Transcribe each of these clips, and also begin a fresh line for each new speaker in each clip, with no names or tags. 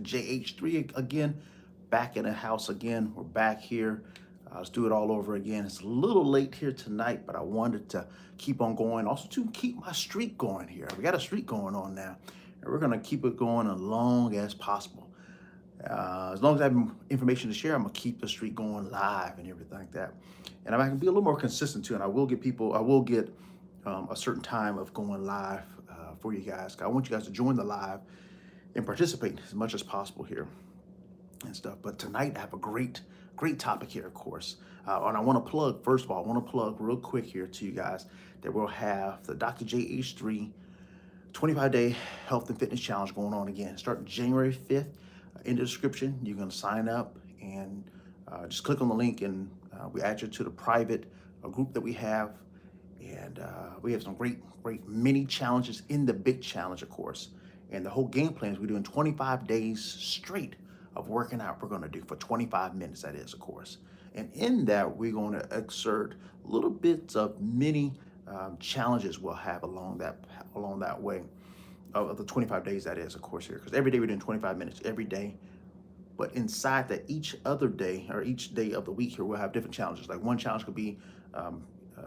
JH3 again, back in the house again. We're back here. Let's do it all over again. It's a little late here tonight, but I wanted to keep on going. Also to keep my streak going here. We got a streak going on now, and we're gonna keep it going as long as possible. As long as I have information to share, I'm gonna keep the streak going live and everything like that. And I can be a little more consistent too. And I will get a certain time of going live for you guys. I want you guys to join the live and participate as much as possible here and stuff. But tonight I have a great topic here, of course. And I want to plug, first of all, I want to plug real quick here to you guys that we'll have the Dr. JH3 25-day health and fitness challenge going on again, starting January 5th. In the description, you're going to sign up and just click on the link, and we add you to the private group that we have. And we have some great mini challenges in the big challenge, of course. And the whole game plan is we're doing 25 days straight of working out. We're going to do for 25 minutes, that is, of course. And in that, we're going to exert little bits of mini challenges we'll have along that way of the 25 days, that is, of course, here. Because every day we're doing 25 minutes every day. But inside that, each other day or each day of the week here, we'll have different challenges. Like one challenge could be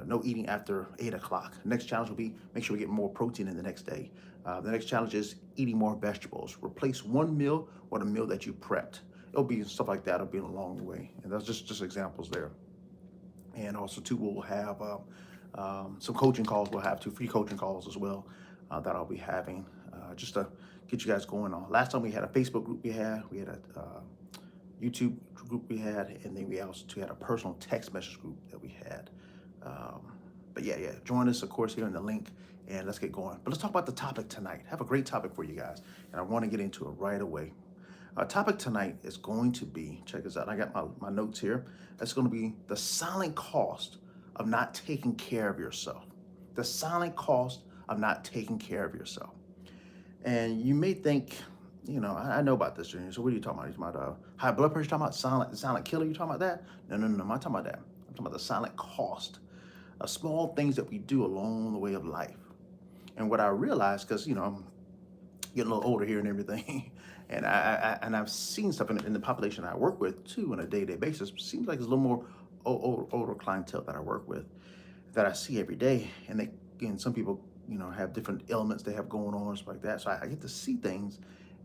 no eating after 8 o'clock. Next challenge will be make sure we get more protein in the next day. The next challenge is eating more vegetables. Replace one meal with a meal that you prepped. It'll be stuff like that. It'll be along the way. And that's just examples there. And also too, we'll have some coaching calls. We'll have 2 free coaching calls as well that I'll be having just to get you guys going on. Last time we had a Facebook group we had a YouTube group we had, and then we also had a personal text message group that we had. But yeah, join us, of course, here in the link, and let's get going. But let's talk about the topic tonight. I have a great topic for you guys, and I want to get into it right away. Our topic tonight is going to be, check this out, I got my notes here. It's going to be the silent cost of not taking care of yourself. The silent cost of not taking care of yourself. And you may think, I know about this, Junior. So what are you talking about? You talking about high blood pressure? You talking about the silent killer? You talking about that? No, I'm not talking about that. I'm talking about the silent cost of small things that we do along the way of life. And what I realized, because I'm getting a little older here and everything, and I've seen stuff in the population I work with too on a day-to-day basis. It seems like it's a little more older clientele that I work with that I see every day, and some people have different elements they have going on and stuff like that. So I get to see things,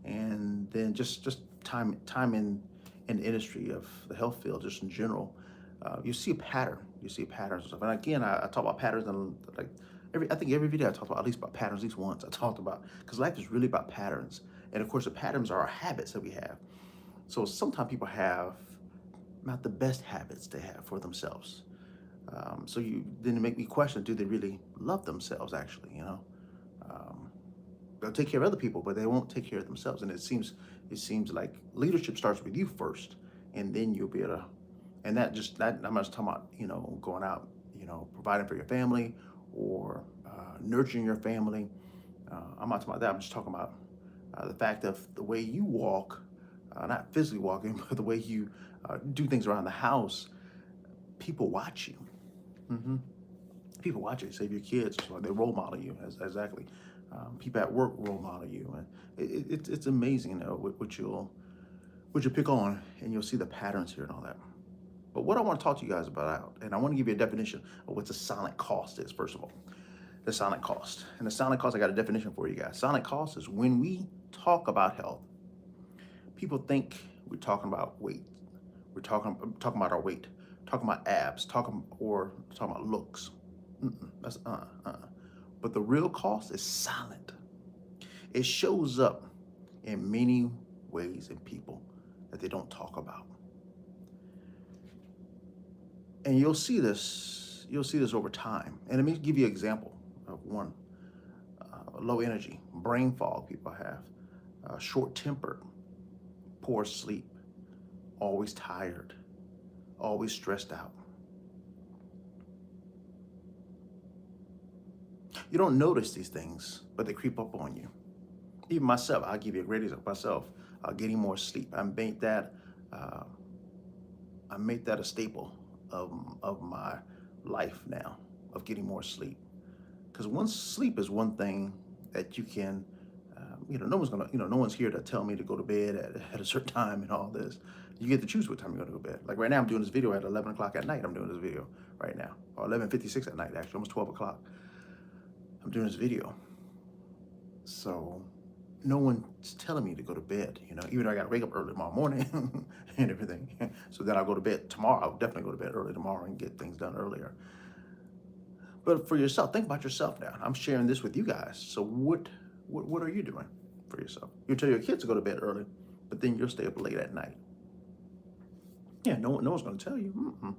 and then just time in the industry of the health field, just in general, you see a pattern. You see patterns and stuff. And again, I talk about patterns, and I think every video I talk about at least about patterns, at least once I talked about, because life is really about patterns. And of course, the patterns are our habits that we have. So sometimes people have not the best habits they have for themselves. So then it make me question, do they really love themselves actually, they'll take care of other people, but they won't take care of themselves. And it seems like leadership starts with you first, and then you'll be able to, and that I'm not talking about, going out, providing for your family or nurturing your family. I'm not talking about that. I'm just talking about the fact of the way you walk, not physically walking, but the way you do things around the house. People watch you. Mm-hmm. People watch you. Say your kids, so they role model you. Exactly. People at work role model you, and it's amazing, what you'll pick on, and you'll see the patterns here and all that. But what I want to talk to you guys about, and I want to give you a definition of what the silent cost is. First of all, the silent cost, and the silent cost, I got a definition for you guys. Silent cost is when we talk about health, people think we're talking about weight. We're talking about our weight, talking about abs, talking about looks. That's But the real cost is silent. It shows up in many ways in people that they don't talk about. And you'll see this over time. And let me give you an example of one. Low energy, brain fog people have, short-tempered, poor sleep, always tired, always stressed out. You don't notice these things, but they creep up on you. Even myself, I'll give you a great example. Myself, getting more sleep. I made that a staple of my life now, of getting more sleep. Because sleep is one thing that you can no one's gonna, no one's here to tell me to go to bed at a certain time and all this. You get to choose what time you're gonna go to bed. Like right now, I'm doing this video at 11 o'clock at night. I'm doing this video right now, or 11:56 at night, actually, almost 12 o'clock. I'm doing this video. So no one's telling me to go to bed, even though I got to wake up early tomorrow morning and everything. So then I'll go to bed tomorrow. I'll definitely go to bed early tomorrow and get things done earlier. But for yourself, think about yourself now. I'm sharing this with you guys. So what are you doing for yourself? You tell your kids to go to bed early, but then you'll stay up late at night. Yeah, no one's going to tell you.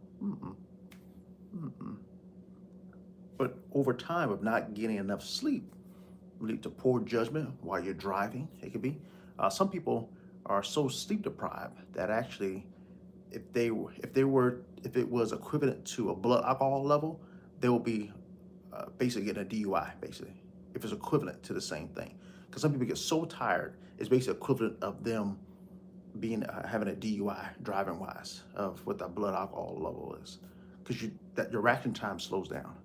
But over time of not getting enough sleep lead to poor judgment while you're driving. It could be. Some people are so sleep deprived that actually, if it was equivalent to a blood alcohol level, they will be basically getting a DUI. Basically, if it's equivalent to the same thing, because some people get so tired, it's basically equivalent of them being having a DUI driving wise of what the blood alcohol level is, because your reaction time slows down.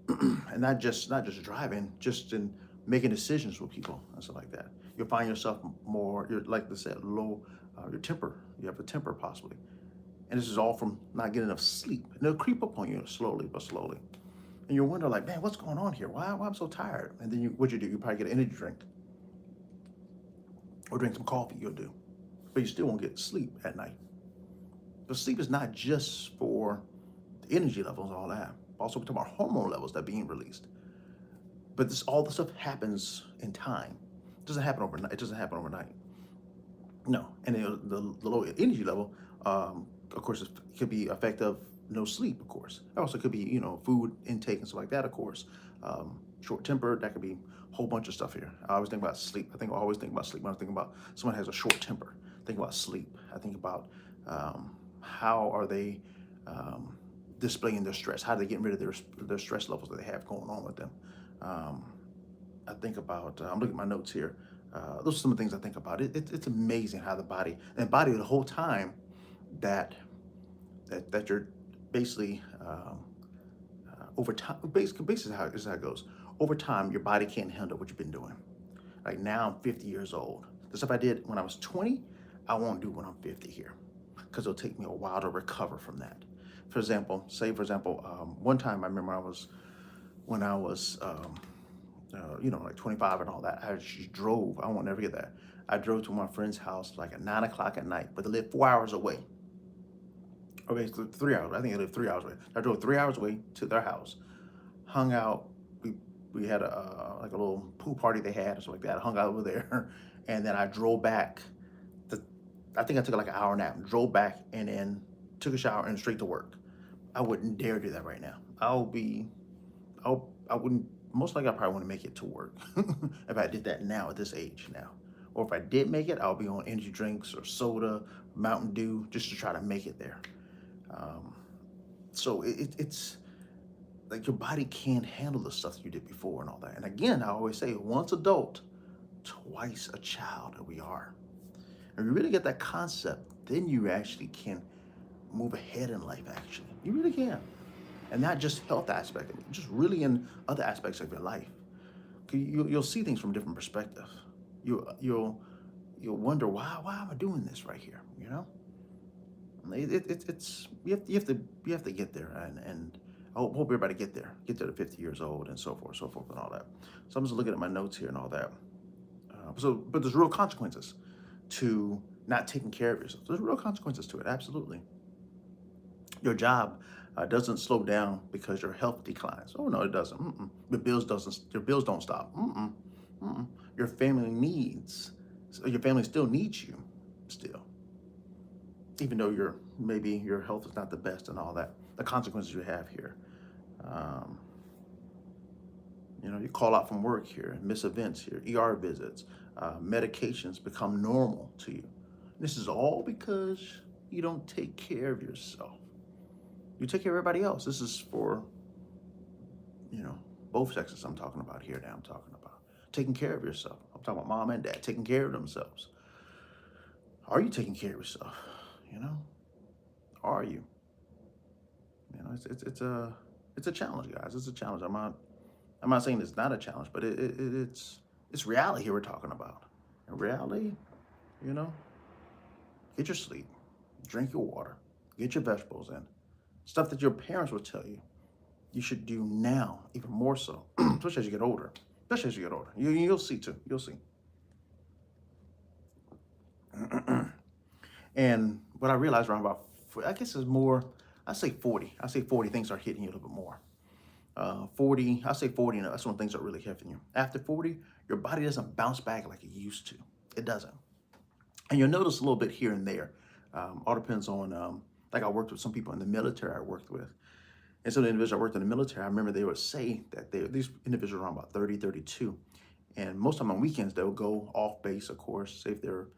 And not just driving, just in making decisions with people and stuff like that. You'll find yourself more, you're like I said, low, your temper. You have a temper possibly, and this is all from not getting enough sleep. And it'll creep up on you slowly but slowly, and you wonder like, man, what's going on here? Why I'm so tired? And then what you do? You probably get an energy drink or drink some coffee. You'll do, but you still won't get sleep at night. But sleep is not just for the energy levels and all that. Also, we're talking about hormone levels that are being released. But all this stuff happens in time. It doesn't happen overnight. It doesn't happen overnight. No. And the low energy level, of course, it could be effective no sleep, of course. It also could be, food intake and stuff like that, of course. Short temper, that could be a whole bunch of stuff here. I always think about sleep. I always think about sleep when I think about someone has a short temper. Think about sleep. I think about how are they displaying their stress? How are they getting rid of their stress levels that they have going on with them? I think about, I'm looking at my notes here. Those are some of the things I think about. It's amazing how the body the whole time that you're basically, over time, basically how it goes. Over time, your body can't handle what you've been doing. Like now I'm 50 years old. The stuff I did when I was 20, I won't do when I'm 50 here, because it'll take me a while to recover from that. For example, one time I remember when I was, like 25 and all that, I just drove. I won't never forget that. I drove to my friend's house like at 9 o'clock at night, but they lived 4 hours away. Or basically 3 hours. I think they lived 3 hours away. I drove 3 hours away to their house, hung out. We had a little pool party they had or something like that. I hung out over there, and then I drove back. I think I took like an hour nap, drove back, and then took a shower and straight to work. I wouldn't dare do that right now. I wouldn't, most likely I probably wouldn't make it to work if I did that now at this age now. Or if I did make it, I'll be on energy drinks or soda, Mountain Dew, just to try to make it there. So it's like your body can't handle the stuff you did before and all that. And again, I always say, once adult, twice a child that we are. And you really get that concept, then you actually can move ahead in life, actually. You really can. And not just health aspect, just really in other aspects of your life. You'll see things from a different perspective. You'll wonder, why am I doing this right here? It's you have to get there, and I hope everybody get to 50 years old and so forth and all that. So I'm just looking at my notes here and all that. But there's real consequences to not taking care of yourself. There's real consequences to it, absolutely. Your job doesn't slow down because your health declines. Oh no, it doesn't. Your bills don't stop. Your family still needs you, still. Even though maybe your health is not the best and all that. The consequences you have here. You call out from work here, miss events here, ER visits, medications become normal to you. This is all because you don't take care of yourself. You take care of everybody else. This is for, both sexes I'm talking about here now. I'm talking about taking care of yourself. I'm talking about mom and dad taking care of themselves. Are you taking care of yourself? Are you? It's a challenge, guys. It's a challenge. I'm not saying it's not a challenge, but it's It's reality here we're talking about. In reality, you know, get your sleep, drink your water, get your vegetables in. Stuff that your parents will tell you you should do now, even more so, especially as you get older. Especially as you get older. You'll see too. You'll see. And what I realized around about, I guess it's more, I say 40. I say 40 things are hitting you a little bit more. 40, I say 40, and that's when things are really hitting you. After 40, your body doesn't bounce back like it used to. It doesn't. And you'll notice a little bit here and there. All depends on, like I worked with some people in the military I worked with. And so the individuals I worked in the military, I remember they would say that these individuals are around about 30, 32. And most of them on weekends, they'll go off base, of course, say if they're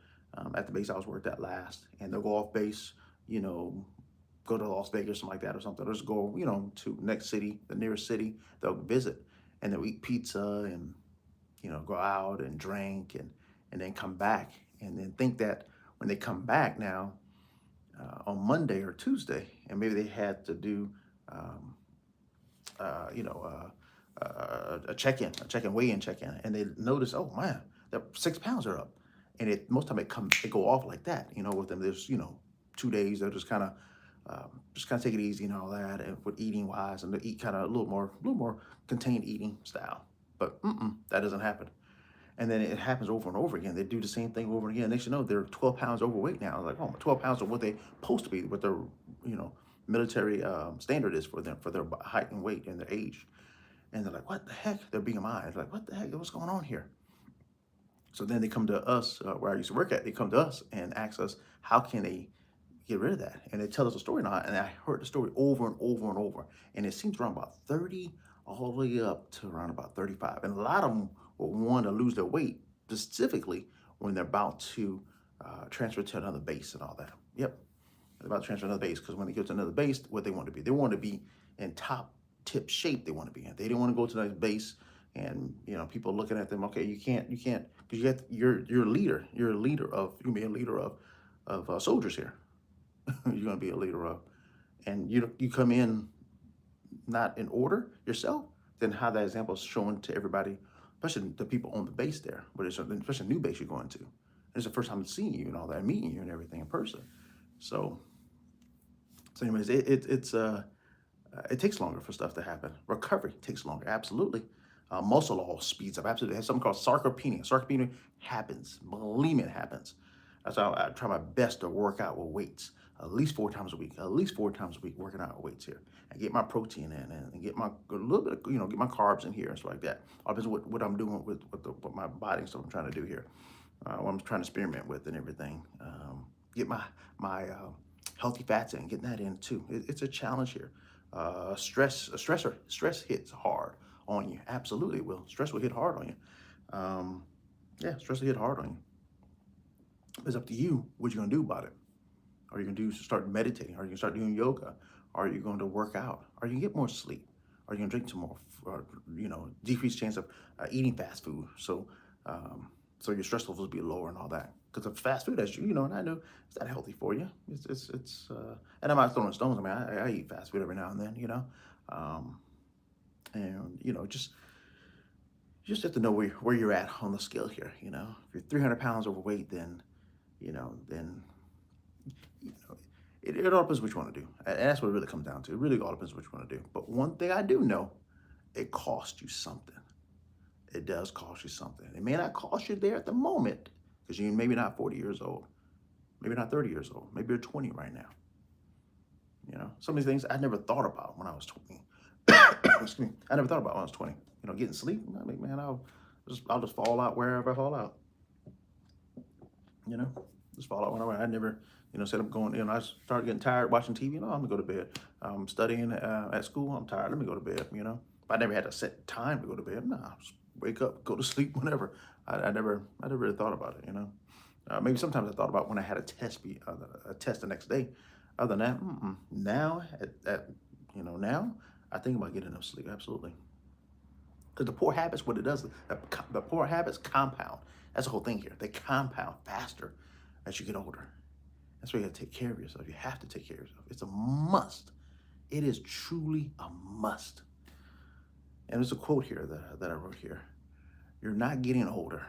at the base I was worked at last, and they'll go off base, you know, go to Las Vegas, something like that or something. Or just go, you know, to next city, the nearest city, they'll visit and they'll eat pizza and, you know, go out and drink and then come back and then think that when they come back now on Monday or Tuesday, and maybe they had to do, um, you know, a check-in, weigh-in check-in, and they notice, oh man, that 6 pounds are up, and most time they go off like that, you know, with them. There's, you know, 2 days they'll just kind of take it easy and all that, and with eating wise, and they eat kind of a little more contained eating style, but that doesn't happen. And then it happens over and over again. They do the same thing over and again. Next you know, they're 12 pounds overweight now. Like, oh, 12 pounds of what they're supposed to be, what their, you know, military standard is for them, for their height and weight and their age. And they're like, what the heck? Their BMI is like, what the heck? What's going on here? So then they come to us, where I used to work at. They come to us and ask us, how can they get rid of that? And they tell us a story now. And I heard the story over and over and over. And it seems around about 30 all the way up to around about 35. And a lot of them will want to lose their weight, specifically when they're about to transfer to another base and all that. Yep, they're about to transfer to another base, because when they get to another base, what they want to be, they want to be in top tip shape. They want to be in. They don't want to go to the next base and, you know, people looking at them. Okay, you can't, because you're a leader. You're a leader of. You can be a leader of soldiers here. You're going to be a leader of, and you come in not in order yourself, then how that example is shown to everybody, especially the people on the base there, but it's especially a new base you're going to. It's the first time seeing you and all that, meeting you and everything in person. So anyways, it takes longer for stuff to happen. Recovery takes longer, absolutely. Muscle loss speeds up, absolutely. It has something called sarcopenia. Sarcopenia happens. Believe me, it happens. That's how I try my best to work out with weights, at least 4 times a week. At least 4 times a week, working out with weights here, and get my protein in, and get my a little bit, of, you know, get my carbs in here and stuff like that. All depends what I'm doing with my body and stuff I'm trying to do here, what I'm trying to experiment with and everything. Get my healthy fats in, getting that in too. It's a challenge here. Stress hits hard on you. Absolutely, it will. Stress will hit hard on you. Yeah, stress will hit hard on you. It's up to you what you're gonna do about it. Are you gonna start meditating? Are you gonna start doing yoga? Are you going to work out? Are you gonna get more sleep? Are you gonna drink some more? You know, decreased chance of eating fast food. So your stress levels will be lower and all that. Because of fast food, as you know, and I know, it's not healthy for you. And I'm not throwing stones. I mean, I eat fast food every now and then, you know, and you know, you just have to know where you're at on the scale here. You know, if you're 300 pounds overweight, then you know, it all depends what you want to do. And that's what it really comes down to. It really all depends what you want to do. But one thing I do know, it costs you something. It does cost you something. It may not cost you there at the moment, because you're maybe not 40 years old, maybe not 30 years old, maybe you're 20 right now. You know, some of these things I never thought about when I was 20. Excuse me. I never thought about when I was 20. You know, getting sleep. I mean, man, I'll just fall out wherever I fall out. You know, just fall out whenever. I never, you know, said I'm going. You know, I started getting tired watching TV. You know, I'm gonna go to bed. I'm studying at school. I'm tired. Let me go to bed. You know, but I never had a set time to go to bed. Nah, just wake up, go to sleep whenever. I never really thought about it. You know, maybe sometimes I thought about when I had a test the next day. Other than that, now now I think about getting enough sleep. Absolutely. Because the poor habits, what it does, the poor habits compound. That's the whole thing here. They compound faster as you get older. That's why you got to take care of yourself. You have to take care of yourself. It's a must. It is truly a must. And there's a quote here that I wrote here. You're not getting older.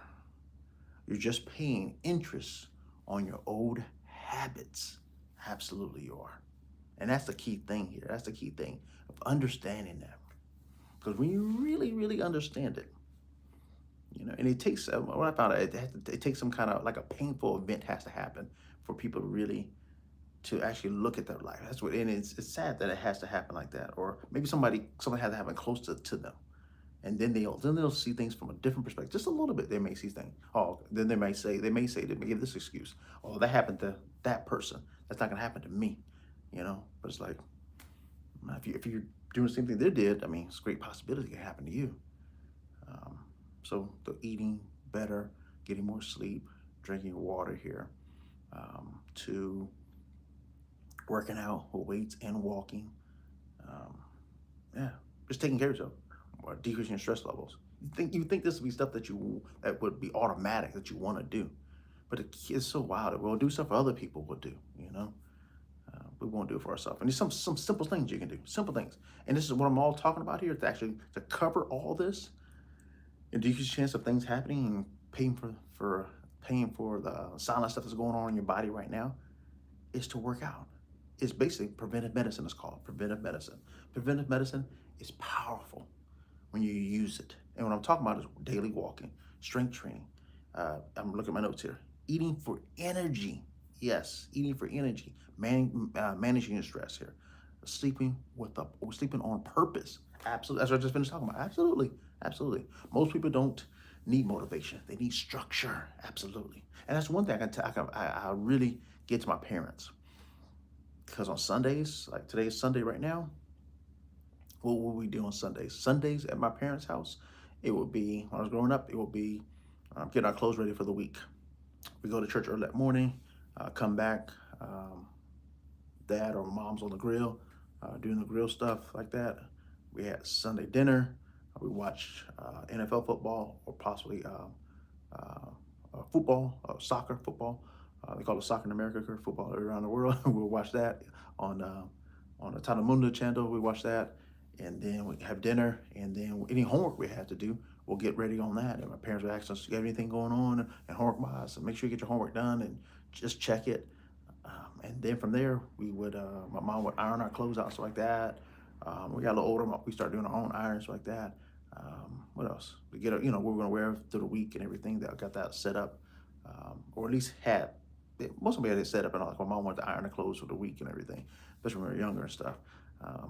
You're just paying interest on your old habits. Absolutely, you are. And that's the key thing here. That's the key thing of understanding that. Because when you really, really understand it, and it takes, what I found out, it takes some kind of like a painful event has to happen for people to really, to actually look at their life. That's what, and it's sad that it has to happen like that. Or maybe something has to happen close to them. And then they'll see things from a different perspective, just a little bit. They may see things. Oh, then they may give this excuse. Oh, that happened to that person. That's not gonna happen to me, But it's like, if you're doing the same thing they did, I mean, it's a great possibility it can happen to you. Um, so the eating better, getting more sleep, drinking water here, to working out with weights and walking. Um, yeah, just taking care of yourself, or decreasing your stress levels. You think this would be stuff that would be automatic that you want to do, but it's so wild that we'll do stuff other people will do. We won't do it for ourselves. And there's some simple things you can do, simple things. And this is what I'm all talking about here. To actually to cover all this and decrease the chance of things happening and paying for the silent stuff that's going on in your body right now is to work out. It's basically preventive medicine. It's called preventive medicine. Preventive medicine is powerful when you use it. And what I'm talking about is daily walking, strength training. I'm looking at my notes here. Eating for energy. Yes, eating for energy. Managing your stress here. Sleeping on purpose. Absolutely. That's what I just finished talking about. Absolutely. Absolutely. Most people don't need motivation. They need structure. Absolutely. And that's one thing I really get to my parents. Because on Sundays, like today's Sunday right now, what will we do on Sundays? Sundays at my parents' house, it would be, when I was growing up, it would be getting our clothes ready for the week. We go to church early that morning, come back, dad or mom's on the grill, doing the grill stuff like that. We had Sunday dinner. We watched NFL football or possibly football, soccer football. They call it soccer in America, football around the world. We'll watch that on the Telemundo channel. We watch that, and then we have dinner, and then any homework we have to do, we'll get ready on that. And my parents would ask us, "You got anything going on?" And homework wise, so make sure you get your homework done and just check it. And then from there, my mom would iron our clothes out, stuff like that. We got a little older, we started doing our own irons like that. What else? We get, what we're gonna wear through the week and everything. That got that set up, or at least had. Most of them had it set up, and like my mom wanted to iron the clothes for the week and everything, especially when we were younger and stuff.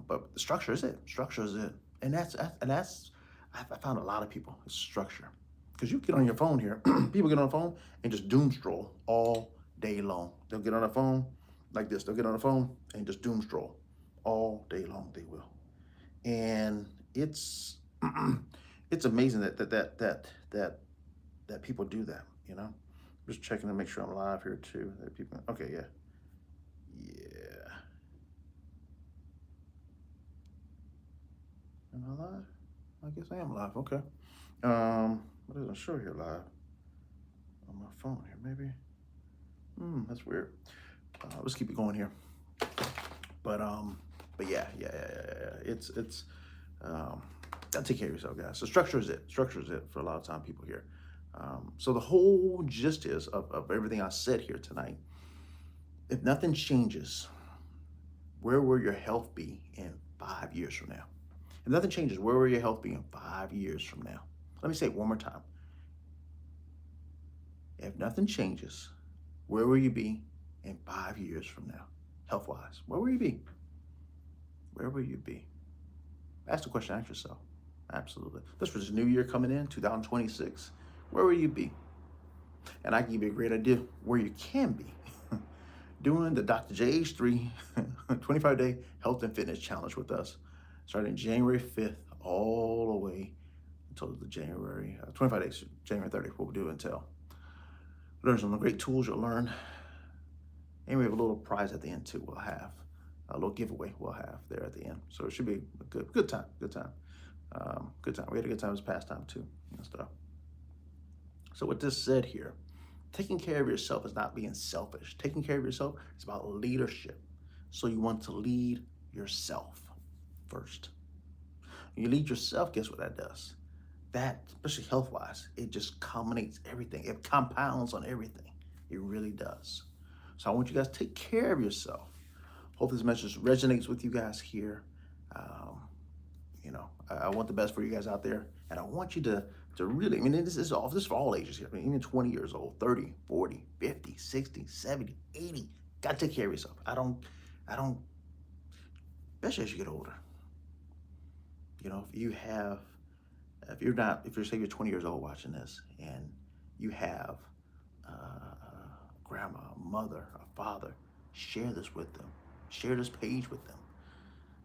But the structure is it. Structure is it, and that's I found a lot of people. It's structure, because you get on your phone here. People get on the phone and just doom scroll all day long. They'll get on the phone like this. They'll get on the phone and just doom scroll all day long. They will, and it's it's amazing that people do that. Just checking to make sure I'm live here too. That people, okay, yeah, yeah. Am I live? I guess I am live. Okay. What doesn't show here live on my phone here? Maybe. That's weird. Let's keep it going here. But yeah. It's gotta take care of yourself, guys. So structure is it. Structure is it for a lot of time people here. So the whole gist is of everything I said here tonight. If nothing changes, where will your health be in 5 years from now? If nothing changes, where will your health be in 5 years from now? Let me say it one more time. If nothing changes, where will you be in 5 years from now? Health-wise, where will you be? Where will you be? Ask the question, ask yourself. Absolutely. This was a new year coming in, 2026. Where will you be? And I can give you a great idea where you can be. Doing the Dr. JH3 25-day health and fitness challenge with us, starting January 5th all the way until the January, 25 days, January 30th, what we'll do until. Learn some of the great tools you'll learn. And we have a little prize at the end too. We'll have a little giveaway we'll have there at the end. So it should be a good time. Good time. We had a good time this past time too and stuff. So with this said here, taking care of yourself is not being selfish. Taking care of yourself is about leadership. So you want to lead yourself first. When you lead yourself, guess what that does? that, especially health-wise, it just culminates everything. It compounds on everything. It really does. So I want you guys to take care of yourself. Hope this message resonates with you guys here. Um, I want the best for you guys out there. And I want you to really, I mean, this is for all ages here. I mean, even 20 years old, 30, 40, 50, 60, 70, 80. Got to take care of yourself. I don't, especially as you get older. If you have, if you're, say you're 20 years old watching this and you have a grandma, a mother, a father, share this with them. Share this page with them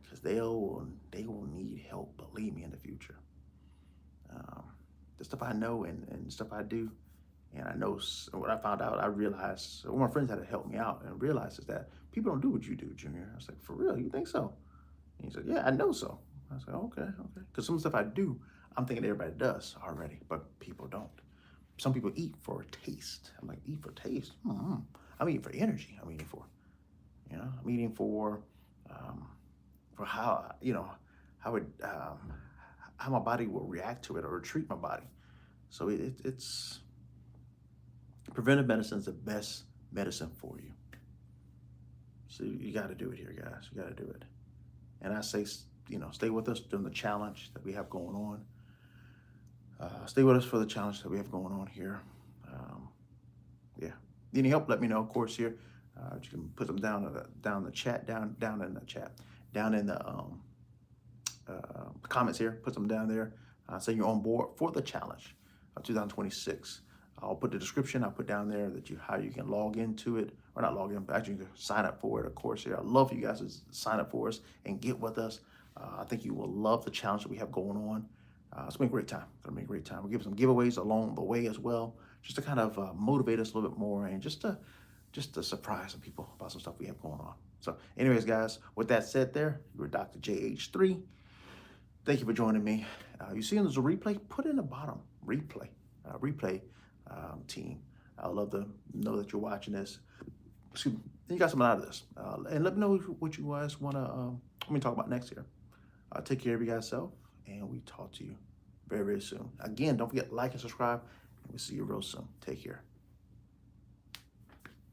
because they will need help. Believe me, in the future. Um, the stuff I know and stuff I do, and I know what I found out. I realized one of my friends had to help me out and realized is that people don't do what you do, Junior. I was like, for real, you think so? And he said, yeah, I know so. I was like, okay. Because some stuff I do, I'm thinking everybody does already, but people don't. Some people eat for taste. I'm like, eat for taste? Mm-hmm. I'm eating for energy. I'm eating for, I'm eating for how, how it, how my body will react to it or treat my body. So it's preventive medicine is the best medicine for you. So you got to do it here, guys. You got to do it. And I say, stay with us during the challenge that we have going on. Stay with us for the challenge that we have going on here. Yeah. Any help? Let me know. Of course, here you can put them down in the chat, down in the chat, down in the comments here. Put them down there. Say you're on board for the challenge of 2026. I'll put the description. I'll put down there how you can log into it, or not log in, but actually you can sign up for it. Of course, here. I'd love for you guys to sign up for us and get with us. I think you will love the challenge that we have going on. It's been a great time. It's gonna be a great time. We'll give some giveaways along the way as well, just to kind of motivate us a little bit more and just to surprise some people about some stuff we have going on. So, anyways, guys, with that said, you're Dr. JH3. Thank you for joining me. You see there's a replay? Put in the bottom replay. Replay team. I'd love to know that you're watching this. Excuse me, you got something out of this. And let me know what you guys want to talk about next year. Take care of you guys self, and we talk to you very, very soon. Again, don't forget to like and subscribe, and we'll see you real soon. Take care.